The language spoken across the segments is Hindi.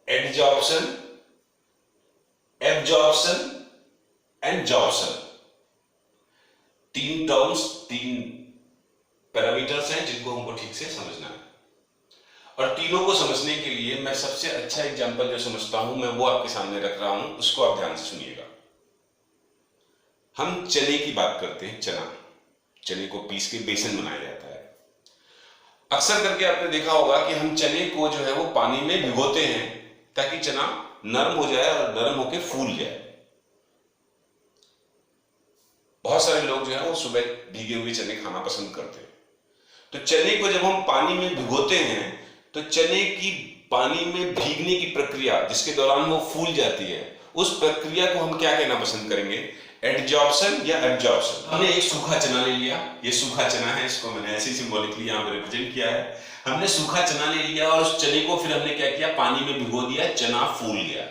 Adsorption, absorption and जॉर्प्शन। तीन टर्म्स, तीन पैरामीटर्स हैं जिनको हमको ठीक से समझना है। और तीनों को समझने के लिए मैं सबसे अच्छा एग्जांपल जो समझता हूं मैं वो आपके सामने रख रहा हूं, उसको आप ध्यान से सुनिएगा। हम चने की बात करते हैं। चने को पीस के बेसन बनाया जाता है। अक्सर करके आपने देखा होगा कि हम चने को जो है वो पानी में भिगोते हैं ताकि चना नरम हो जाए और नरम होकर फूल जाए। बहुत सारे लोग जो है वो सुबह भीगे हुए चने खाना पसंद करते हैं। तो चने को जब हम पानी में भिगोते हैं तो चने की पानी में भीगने की प्रक्रिया जिसके दौरान वो फूल जाती है, उस प्रक्रिया को हम क्या कहना पसंद करेंगे? एडजॉर्प्शन या एब्जॉर्प्शन। हमने एक सूखा चना ले लिया, ये सूखा चना है, इसको मैंने ऐसे सिंबॉलिकली यहां पर रिप्रेजेंट किया है। हमने सूखा चना ले लिया और उस चने को फिर हमने क्या किया? पानी में भिगो दिया, चना फूल गया।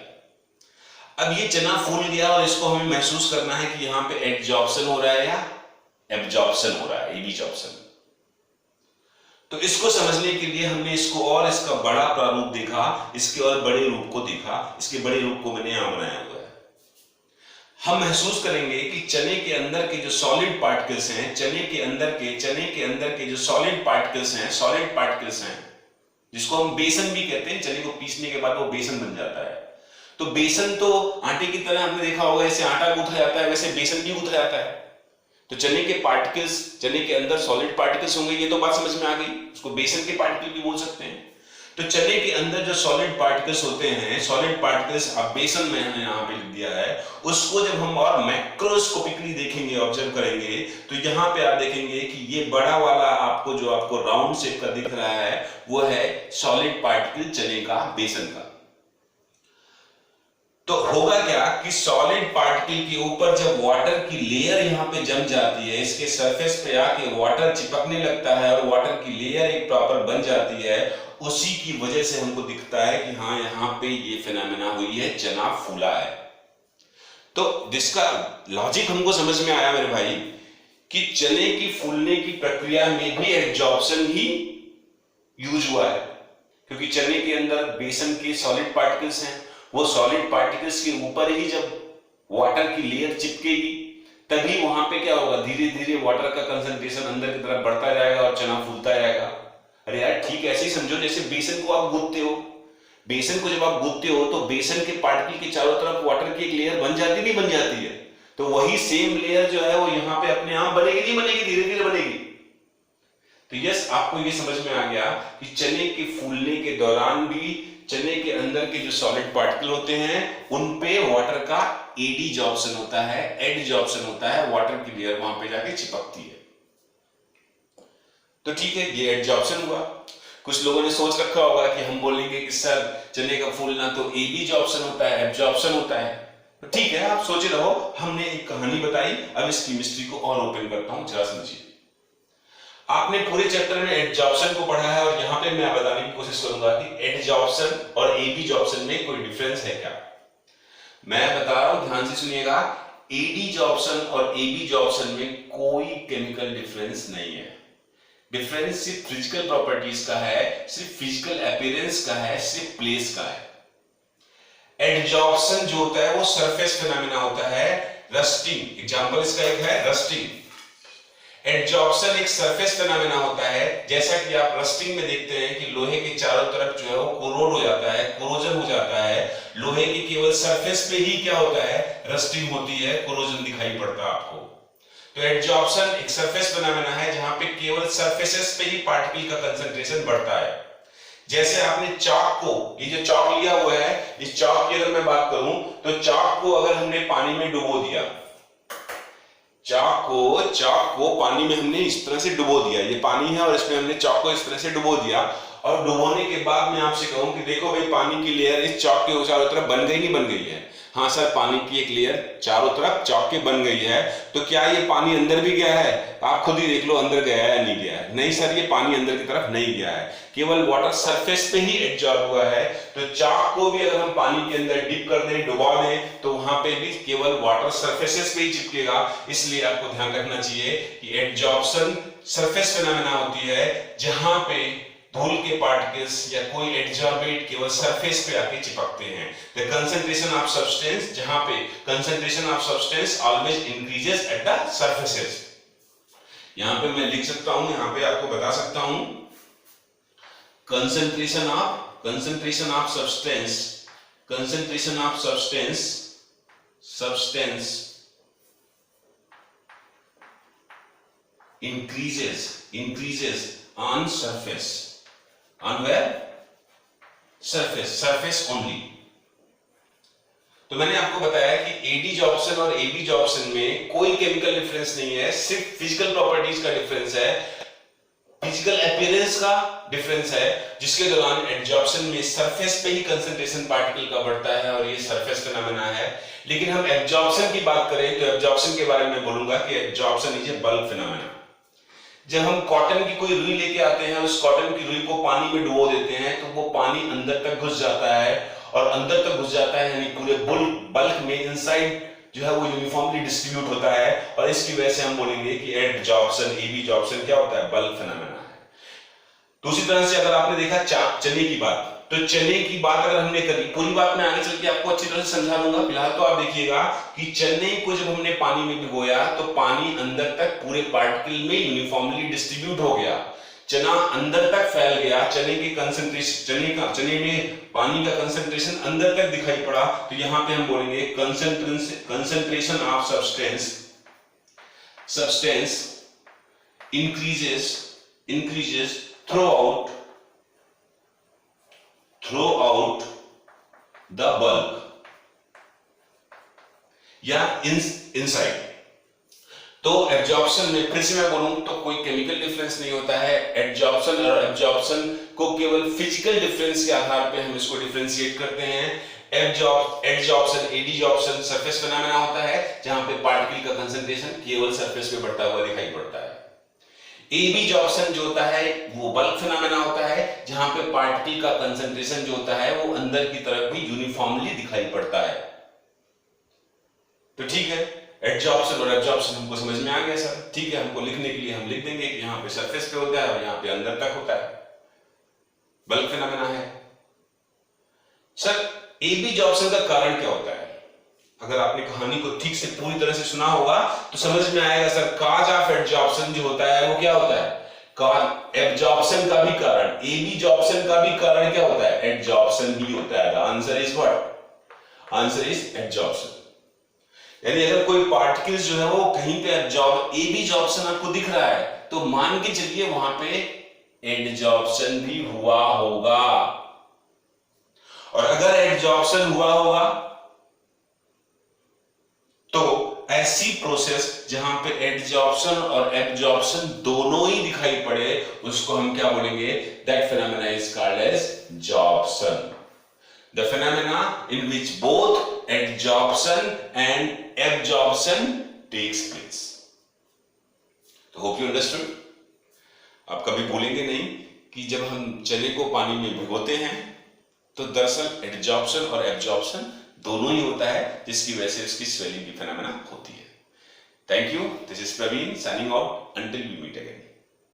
अब ये चना फूल गया और इसको हमें महसूस करना है कि यहां पे एडजॉर्प्शन हो रहा है या एब्जॉर्प्शन हो रहा है, एब्जॉर्प्शन। तो इसको समझने के लिए हमने इसको और इसका बड़ा प्रारूप देखा, इसके और बड़े रूप को देखा। इसके बड़े रूप को मैंने यहां बनाया हुआ है। हम महसूस करेंगे कि चने के अंदर के जो सॉलिड पार्टिकल्स हैं, चने के अंदर के जो सॉलिड पार्टिकल्स हैं, जिसको हम बेसन भी कहते हैं। चने को पीसने के बाद वो बेसन बन जाता है। तो बेसन तो आटे की तरह हमने देखा होगा, जैसे आटा गूंथा जाता है वैसे बेसन भी गूंथा जाता है। तो चने के पार्टिकल्स, चने के अंदर सॉलिड पार्टिकल्स होंगे, ये तो बात समझ में आ गई। उसको बेसन के पार्टिकल भी बोल सकते हैं। तो चने के अंदर जो सॉलिड पार्टिकल्स होते हैं, सॉलिड पार्टिकल्स अब बेसन में हमने यहां पे लिख दिया है, उसको जब हम और मैक्रोस्कोपिकली देखेंगे, ऑब्जर्व करेंगे, तो यहां पे आप देखेंगे कि ये बड़ा वाला आपको राउंड शेप का दिख रहा है, वो है सॉलिड पार्टिकल चने का, बेसन का। तो होगा क्या कि सॉलिड पार्टिकल के ऊपर जब वाटर की लेयर यहां पे जम जाती है, इसके सरफेस पे आके वाटर चिपकने लगता है और वाटर की लेयर एक प्रॉपर बन जाती है, उसी की वजह से हमको दिखता है कि हाँ यहां पे ये फिनोमेना हुई है, चना फूला है। तो जिसका लॉजिक हमको समझ में आया मेरे भाई कि चने की फूलने की प्रक्रिया में भी एब्जॉर्प्शन ही यूज हुआ है, क्योंकि चने के अंदर बेसन के सॉलिड पार्टिकल्स हैं। वो सॉलिड पार्टिकल्स के ऊपर ही जब वाटर की लेयर चिपकेगी तभी वहां पे क्या होगा? धीरे धीरे वाटर का कंसंट्रेशन अंदर की तरफ बढ़ता जाएगा और चना फूलता जाएगा। अरे यार ठीक ऐसे ही समझो जैसे बेसन को आप गूंथते हो। बेसन को जब आप गूंथते हो तो बेसन के पार्टिकल के चारों तरफ वाटर की एक लेयर बन जाती नहीं बन जाती है? तो वही सेम लेयर जो है वो यहां पे अपने आप बनेगी नहीं बनेगी? धीरे धीरे बनेगी। तो यस, आपको ये समझ में आ गया कि चने के फूलने के दौरान भी चने के अंदर के जो सॉलिड पार्टिकल होते हैं उन पे वाटर का एडजॉर्प्शन होता है, एडजॉर्प्शन होता है, वाटर की लेयर वहां पे जाके चिपकती है। तो ठीक है, ये एडजॉर्प्शन हुआ। कुछ लोगों ने सोच रखा होगा कि हम बोलेंगे कि सर चने का फूलना तो एबजॉर्प्शन होता है, एब्जॉर्प्शन होता है। तो ठीक है, आप सोचे रहो, हमने एक कहानी बताई, अब इस केमिस्ट्री को और ओपन करता हूं, जरा समझिए। आपने पूरे चैप्टर में एडजॉर्प्शन को पढ़ा है और यहां पे मैं बताने की कोशिश करूंगा कि एडजॉर्प्शन और एबजॉर्प्शन में कोई डिफरेंस है क्या। मैं बता रहा हूं, ध्यान से सुनिएगा। एडजॉर्प्शन और एबजॉर्प्शन में कोई केमिकल डिफरेंस नहीं है। डिफरेंस सिर्फ फिजिकल प्रॉपर्टीज का है, सिर्फ फिजिकल अपीयरेंस का है, सिर्फ प्लेस का है। एडजॉर्प्शन जो होता है वो सरफेस फिनोमेना होता है, रस्टिंग। एग्जांपल इसका एक है रस्टिंग। एडजॉर्प्शन एक सरफेस फिनोमेना होता है, जैसा कि आप रस्टिंग में देखते हैं कि लोहे के चारों तरफ जो है वो कोरोड हो जाता है, कोरोजन हो जाता है। लोहे के केवल सरफेस पे ही क्या होता है? रस्टिंग होती है, कोरोजन दिखाई पड़ता है आपको। तो एडजॉर्प्शन एक सरफेस फिनोमेना है जहां पे केवल सरफेसेस पे ही पार्टिकल का कंसंट्रेशन बढ़ता है। जैसे आपने चाक को, ये जो चाक लिया हुआ है, इस चाक की अगर मैं बात करूं तो चाक को अगर हमने पानी में डुबो दिया, चाक को पानी में हमने इस तरह से डुबो दिया, ये पानी है और इसमें हमने चाक को इस तरह से डुबो दिया, और डुबोने के बाद मैं आपसे कहूं कि देखो भाई पानी की लेयर इस चाक के चारों तरफ बन गई नहीं बन गई है? हाँ सर, पानी की एक लेयर चारों तरफ चाक के बन गई है। तो क्या ये पानी अंदर भी गया है? आप खुद ही देख लो अंदर गया है या नहीं गया है। नहीं सर, ये पानी अंदर की तरफ नहीं गया है, केवल वाटर सरफेस पे ही एब्जॉर्ब हुआ है। तो चाक को भी अगर हम पानी के अंदर डिप कर दें, डुबा दें, तो वहां पे भी केवल वाटर सरफेसेस पे ही चिपकेगा। इसलिए आपको ध्यान रखना चाहिए कि एब्जॉर्प्शन सरफेस फिनोमेना होती है जहां पे धूल के पार्टिकल्स या कोई एडजॉर्बेट केवल सरफेस पे आके चिपकते हैं। द कंसंट्रेशन ऑफ सब्सटेंस, जहां पे concentration of substance always increases at the surfaces. यहां पे मैं लिख सकता हूं, यहां पे आपको बता सकता हूं, concentration of substance increases on surface, on where? surface only। तो मैंने आपको बताया कि एडी जॉब्सन और एबी जॉब्सन में कोई केमिकल डिफरेंस नहीं है, सिर्फ फिजिकल प्रॉपर्टीज का डिफरेंस है, फिजिकल अपीयरेंस का डिफरेंस है, जिसके दौरान एडजॉर्प्शन में सरफेस पे ही कंसंट्रेशन पार्टिकल का बढ़ता है और ये सरफेस फिनोमेना है। लेकिन हम एब्जॉर्प्शन की बात करें तो एब्जॉर्प्शन के बारे में बोलूंगा कि absorption is a bulk phenomena. जब हम कॉटन की कोई रुई लेके आते हैं, उस कॉटन की रुई को पानी में डुबो देते हैं तो वो पानी अंदर तक घुस जाता है, और अंदर तक घुस जाता है यानी पूरे बल्क में इनसाइड जो है वो यूनिफॉर्मली डिस्ट्रीब्यूट होता है, और इसकी वजह से हम बोलेंगे कि एडजॉर्प्शन, एबी जॉब्सन क्या होता है? बल्क फिनोमेना है। दूसरी तरह से अगर आपने देखा चने की बात, तो चने की बात अगर हमने करी, पूरी बात मैं आगे चल के आपको अच्छी तरह से समझा दूंगा, फिलहाल तो आप देखिएगा कि चने को जब हमने पानी में भिगोया तो पानी अंदर तक पूरे पार्टिकल में यूनिफॉर्मली डिस्ट्रीब्यूट हो गया, चना अंदर तक फैल गया, चने की कंसंट्रेशन, चने में पानी का कंसंट्रेशन अंदर तक दिखाई पड़ा। तो यहां पे हम बोलेंगे concentration of substance increases throughout the bulk या inside। तो एब्जॉर्प्शन में फिर से मैं बोलूं तो कोई केमिकल डिफरेंस नहीं होता है। एडजॉर्प्शन और एब्जॉर्प्शन को केवल फिजिकल डिफरेंस के आधार पे हम इसको डिफरेंशिएट करते हैं। एडजॉर्प्शन, एडीजॉर्प्शन सरफेस फिनोमेना होता है जहां पे पार्टिकल का कंसंट्रेशन केवल सरफेस पे बढ़ता हुआ दिखाई पड़ता है। एबी जॉब्सन जो होता है वो बल्क फिनोमेना होता है जहां पे पार्टिकल का कंसंट्रेशन जो होता है वो अंदर की तरफ भी यूनिफॉर्मली दिखाई पड़ता है। तो ठीक है, एडजॉर्प्शन और एब्जॉर्प्शन हमको समझ में आ गया सर। ठीक है, हमको लिखने के लिए हम लिख देंगे कि यहां पे सरफेस पे होता है और यहां पे अंदर तक होता है, बल्क फिनोमेना है। सर एबी जॉब्सन का कारण क्या होता है? अगर आपने कहानी को ठीक से पूरी तरह से सुना होगा तो समझ में आएगा सर। काज ऑफ एडजॉर्प्शन जो होता है वो क्या होता है? काज एब्जॉर्प्शन का भी कारण, एबी जॉब्सन का भी कारण क्या होता है? एडजॉर्प्शन भी होता है। The answer is what? Answer is adsorption. यानी अगर कोई पार्टिकल्स जो है वो कहीं पे एबी जॉब्सन आपको दिख रहा है तो मान के चलिए वहां पे एडजॉर्प्शन भी हुआ होगा, और अगर एडजॉर्प्शन हुआ होगा तो ऐसी प्रोसेस जहां पे एडजॉर्प्शन और एब्जॉर्प्शन दोनों ही दिखाई पड़े उसको हम क्या बोलेंगे? That phenomena is called as Jobson. The phenomena in which both adsorption and absorption takes place. तो hope you understood। आप कभी भूलेंगे नहीं कि जब हम चने को पानी में भिगोते हैं तो दरअसल एडजॉर्प्शन और एब्जॉर्प्शन दोनों ही होता है, जिसकी वजह से उसकी स्वेलिंग की फिनोमेना होती है। Thank you, this is Praveen signing out, until we meet again.